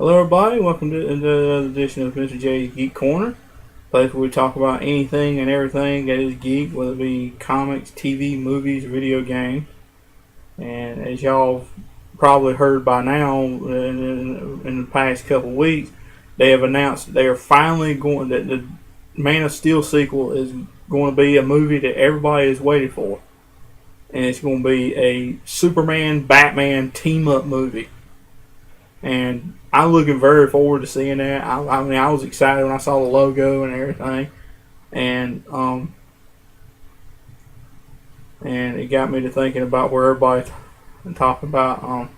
Hello, everybody. Welcome to another edition of Mr. J's Geek Corner, place where we talk about anything and everything that is geek, whether it be comics, TV, movies, video games. And as y'all probably heard by now, in the past couple of weeks, they have announced that they are finally going that the Man of Steel sequel is going to be a movie that everybody is waiting for, and it's going to be a Superman Batman team up movie. And I'm looking very forward to seeing that. I mean, I was excited when I saw the logo and everything, and and it got me to thinking about where everybody's talking about.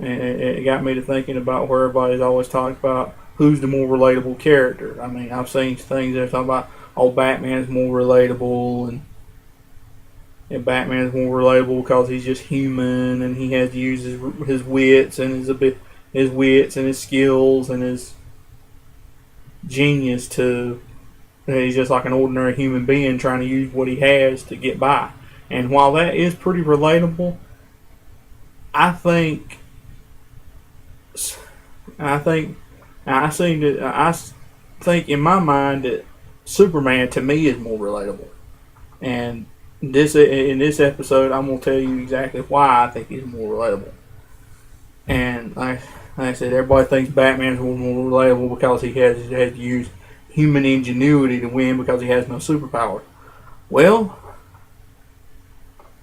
And it got me to thinking about where everybody's always talking about who's the more relatable character. I mean, I've seen things that are talking about, oh, Batman's more relatable, and Batman's more relatable because he's just human and he has to use his wits and his wits and his skills and his genius to. He's just like an ordinary human being trying to use what he has to get by. And while that is pretty relatable, I think I think I think in my mind that Superman to me is more relatable. And in this episode, I'm gonna tell you exactly why I think he's more relatable. And like I said, everybody thinks Batman's more relatable because he has to use human ingenuity to win because he has no superpower. Well,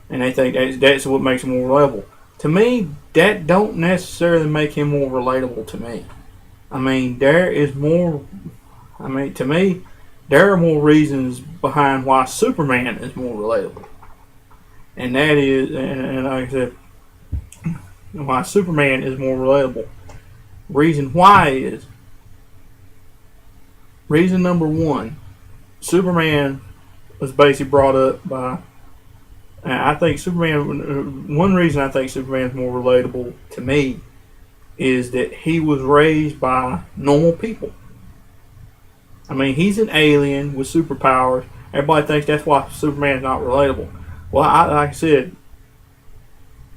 and they think that's what makes him more relatable. To me, that don't necessarily make him more relatable to me. I mean, to me, there are more reasons behind why Superman is more relatable. And that is, and like I said, why Superman is more relatable. Reason number one, Superman was basically brought up by. I think Superman. One reason I think Superman is more relatable to me is that he was raised by normal people. I mean, he's an alien with superpowers. Everybody thinks that's why Superman's not relatable. Well, like I said,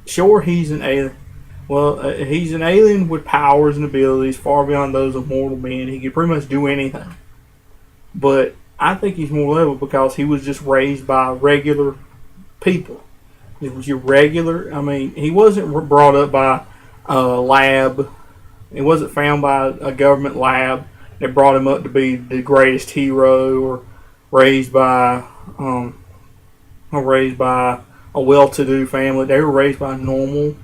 sure, he's an alien. Well, he's an alien with powers and abilities far beyond those of mortal men. He can pretty much do anything. But I think he's more relatable because he was just raised by regular people. It was your regular. I mean, he wasn't brought up by a lab. It wasn't found by a government lab that brought him up to be the greatest hero, or raised by a well-to-do family. They were raised by a normal,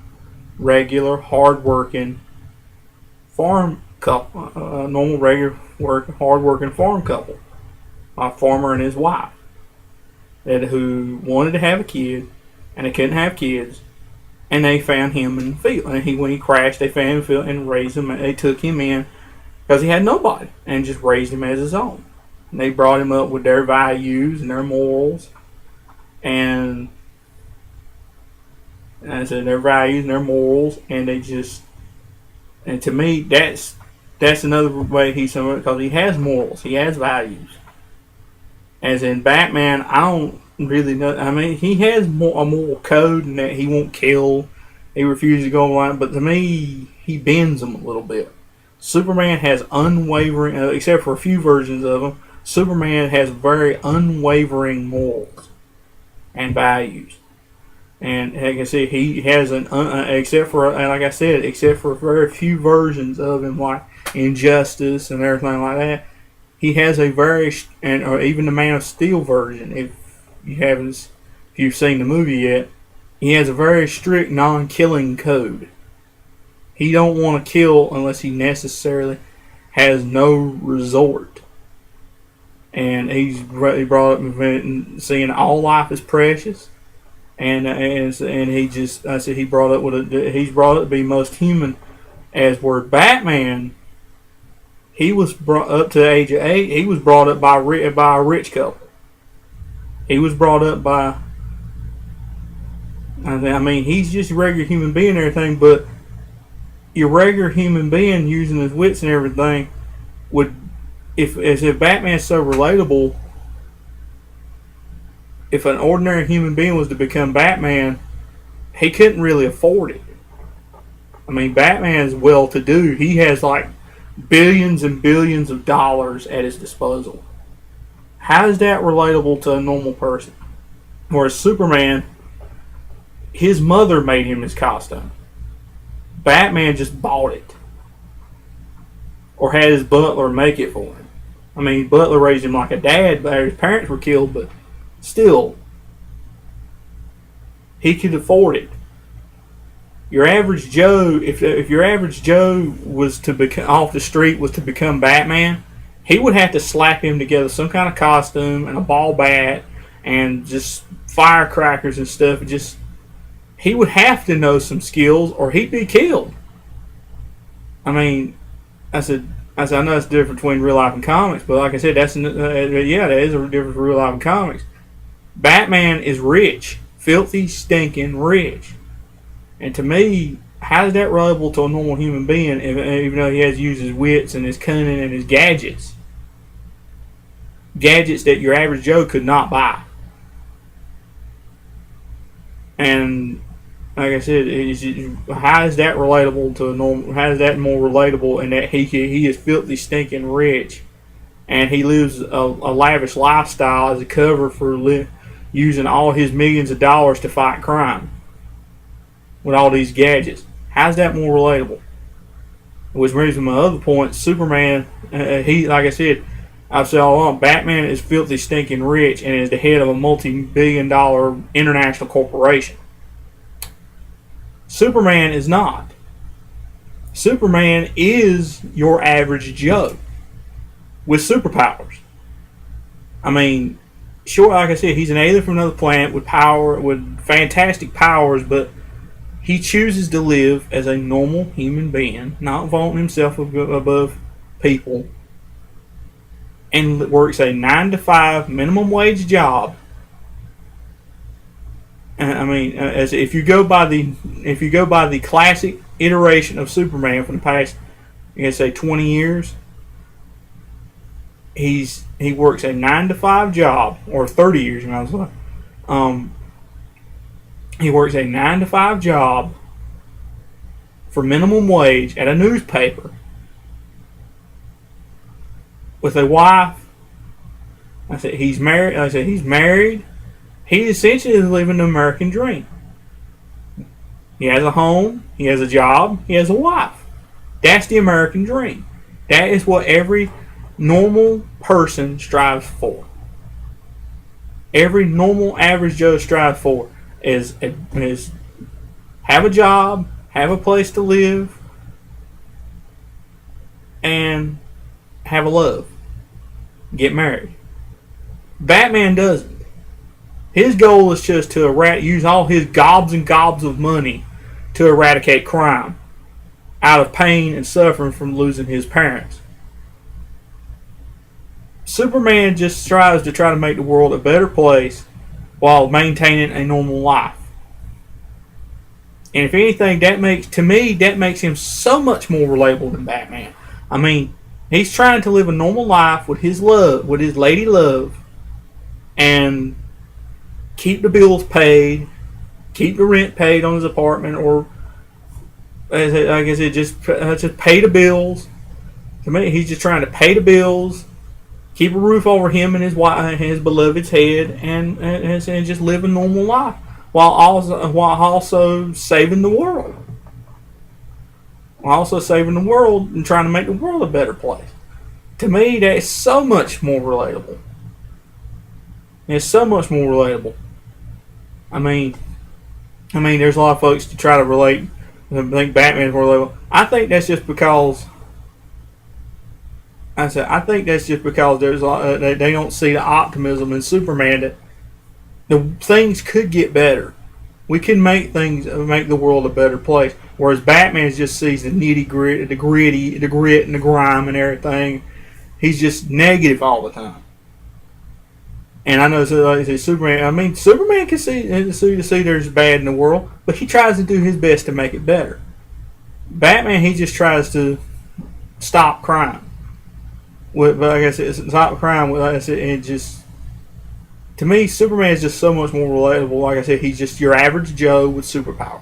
regular, hard-working farm couple. Normal, regular, hard-working farm couple. A farmer and his wife, who wanted to have a kid, and they couldn't have kids, and they found him in the field. And when he crashed, they found him in the field and raised him. And they took him in because he had nobody, and just raised him as his own. And they brought him up with their values and their morals, and I said their values and their morals, and and to me that's another way he's similar because he has morals, he has values. As in Batman, I don't really know. I mean, he has a moral code in that he won't kill. He refuses to go online. But to me, he bends them a little bit. Superman has unwavering, except for a few versions of him, Superman has very unwavering morals and values. And like I said, he has except for, and like I said, except for very few versions of him, like Injustice and everything like that. He has a or even the Man of Steel version, if you've seen the movie yet, he has a very strict non-killing code. He don't want to kill unless he necessarily has no resort. And he brought up seeing all life is precious, and he brought up he's brought up to be most human. As word Batman. He was brought up to the age of 8. He was brought up by a rich couple. He was brought up by. I mean, he's just a regular human being and everything, but your regular human being using his wits and everything would, if Batman's so relatable, if an ordinary human being was to become Batman, he couldn't really afford it. I mean, Batman's well-to-do. He has like billions and billions of dollars at his disposal. How is that relatable to a normal person? Whereas Superman, his mother made him his costume. Batman just bought it. Or had his butler make it for him. I mean, Butler raised him like a dad, but his parents were killed, but still, he could afford it. Your average Joe, if your average Joe was to become off the street was to become Batman, he would have to slap him together some kind of costume and a ball bat and just firecrackers and stuff. Just he would have to know some skills or he'd be killed. I mean, I know it's different between real life and comics, but like I said, that is a difference between real life and comics. Batman is rich, filthy, stinking rich. And to me, how is that relatable to a normal human being, even though he has to use his wits and his cunning and his gadgets? Gadgets that your average Joe could not buy. And like I said, how is that relatable to a normal? How is that more relatable in that he is filthy, stinking rich, and he lives a lavish lifestyle as a cover for using all his millions of dollars to fight crime with all these gadgets? How's that more relatable? Which brings me to my other point. Superman, like I said, I've said all along, Batman is filthy, stinking rich and is the head of a multi-billion-dollar international corporation. Superman is not. Superman is your average Joe with superpowers. I mean, sure, like I said, he's an alien from another planet with power, with fantastic powers, but he chooses to live as a normal human being, not vaunting himself above people, and works a 9-to-5 minimum wage job. I mean, if you go by the classic iteration of Superman from the past, you can say 20 years, he works a 9-to-5 job, or 30 years, I was like, he works a 9-to-5 job for minimum wage at a newspaper with a wife. I said he's married. He essentially is living the American dream. He has a home, he has a job, he has a wife. That's the American dream. That is what every normal person strives for. Every normal average Joe strives for is have a job, have a place to live, and have a love. Get married. Batman doesn't. His goal is just to use all his gobs and gobs of money to eradicate crime out of pain and suffering from losing his parents. Superman just strives to try to make the world a better place while maintaining a normal life. And if anything, that makes him so much more relatable than Batman. I mean, he's trying to live a normal life with his lady love, and keep the bills paid, keep the rent paid on his apartment, or like I said, just pay the bills. To me, he's just trying to pay the bills, keep a roof over him and his wife and his beloved's head, and just live a normal life while also saving the world. While also saving the world and trying to make the world a better place. To me, that is so much more relatable. It's so much more relatable. I mean, there's a lot of folks to try to relate. I think Batman is more relatable. I think that's just because. I think that's just because there's they don't see the optimism in Superman that the things could get better. We can make the world a better place. Whereas Batman just sees the nitty gritty, the grit and the grime and everything. He's just negative all the time. And I know, Superman. I mean, Superman can see there's bad in the world, but he tries to do his best to make it better. Batman, he just tries to stop crime. But like I said, stop crime. Like I said, and just to me, Superman is just so much more relatable. Like I said, he's just your average Joe with superpower.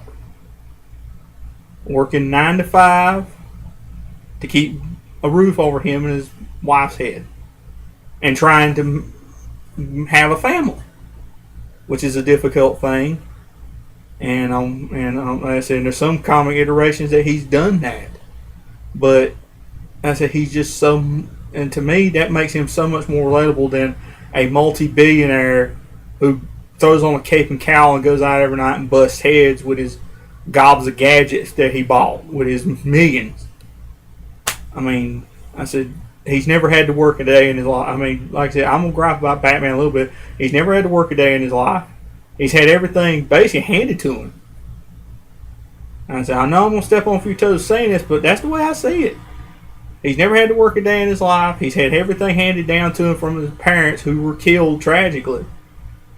working 9 to 5 to keep a roof over him and his wife's head, and trying to have a family, which is a difficult thing. And like I said, there's some comic iterations that he's done that, but I said he's just so, and to me that makes him so much more relatable than a multi-billionaire who throws on a cape and cowl and goes out every night and busts heads with his gobs of gadgets that he bought with his millions. I mean, I said he's never had to work a day in his life. I mean, like I said, I'm gonna gripe about Batman a little bit. He's never had to work a day in his life. He's had everything basically handed to him. And I said, I know I'm gonna step on a few toes saying this, but that's the way I see it. He's never had to work a day in his life. He's had everything handed down to him from his parents who were killed tragically.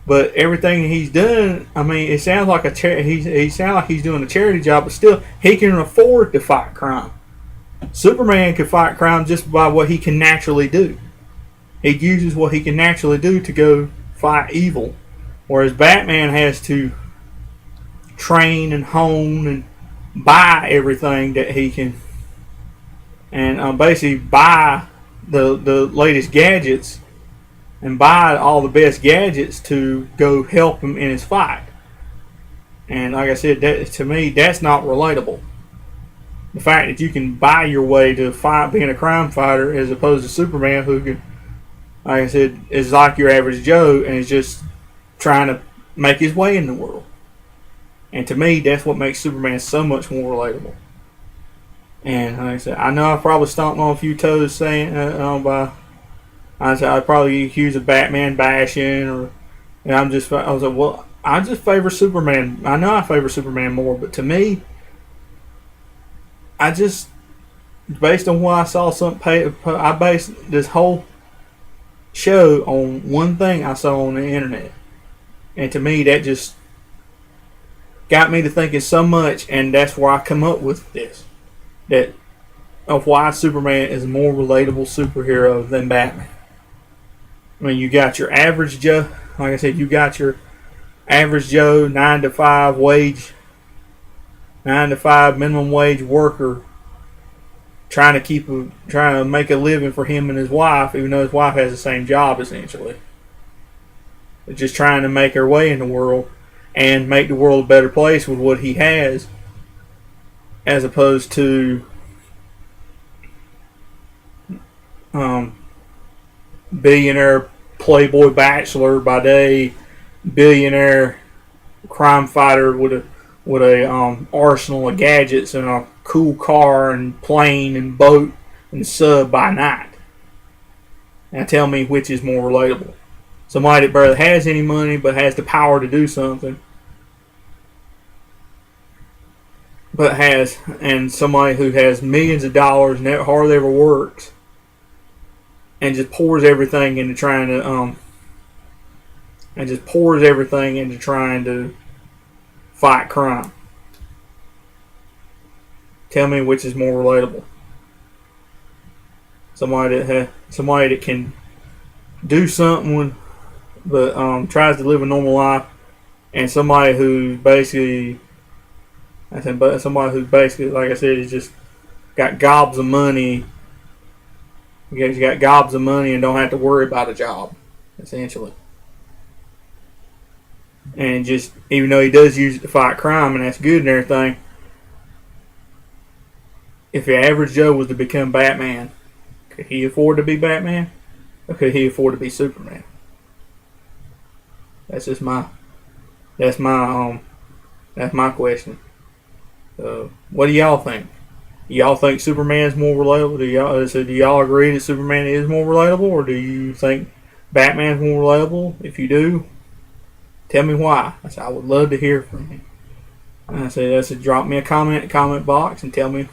But everything he's done, I mean, it sounds like he sounds like he's doing a charity job, but still, he can afford to fight crime. Superman can fight crime just by what he can naturally do. He uses what he can naturally do to go fight evil, whereas Batman has to train and hone and buy everything that he can, and basically buy the latest gadgets and buy all the best gadgets to go help him in his fight. And like I said, that, to me, that's not relatable. The fact that you can buy your way to fight being a crime fighter as opposed to Superman, who can, like I said, is like your average Joe and is just trying to make his way in the world. And to me, that's what makes Superman so much more relatable. And like I said, I know I probably stomped on a few toes saying I'd probably accuse of Batman bashing, or and I was like, well, I just favor Superman. I know I favor Superman more, but to me, I just, based on what I saw, I based this whole show on one thing I saw on the internet, and to me, that just got me to thinking so much, and that's where I come up with this, that of why Superman is a more relatable superhero than Batman. I mean, you got your average Joe, like I said, you got your average Joe 9 to 5 minimum wage worker trying to make a living for him and his wife, even though his wife has the same job essentially. They're just trying to make her way in the world and make the world a better place with what he has, as opposed to billionaire playboy bachelor by day, billionaire crime fighter with a arsenal of gadgets and a cool car and plane and boat and sub by night. Now tell me which is more relatable. Somebody that barely has any money but has the power to do something, and somebody who has millions of dollars and hardly ever works and just pours everything into trying to fight crime. Tell me which is more relatable. Somebody that can do something but tries to live a normal life, and somebody who's basically, like I said, is just got gobs of money. He's got gobs of money and don't have to worry about a job, essentially. And just, even though he does use it to fight crime, and that's good and everything, if the average Joe was to become Batman, could he afford to be Batman? Or could he afford to be Superman? That's my question. What do y'all think? Do y'all think Superman is more relatable? Do y'all agree that Superman is more relatable, or do you think Batman's more relatable? If you do, tell me why. I would love to hear from you. I said, drop me a comment in the comment box and tell me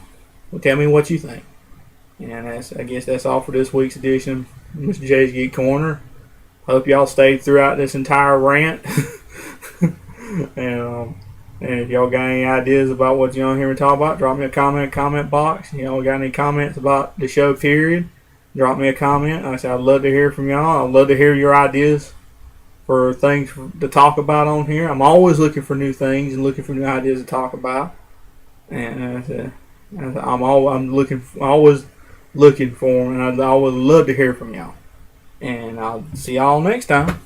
what you think. And I guess that's all for this week's edition of Mr. J's Geek Corner. Hope y'all stayed throughout this entire rant. And if y'all got any ideas about what you want to hear me talk about, drop me a comment in the comment box. Y'all got any comments about the show, period, drop me a comment. Like I said, I'd love to hear from y'all. I'd love to hear your ideas for things to talk about on here. I'm always looking for new things and looking for new ideas to talk about. And always looking for them, and I'd always love to hear from y'all. And I'll see y'all next time.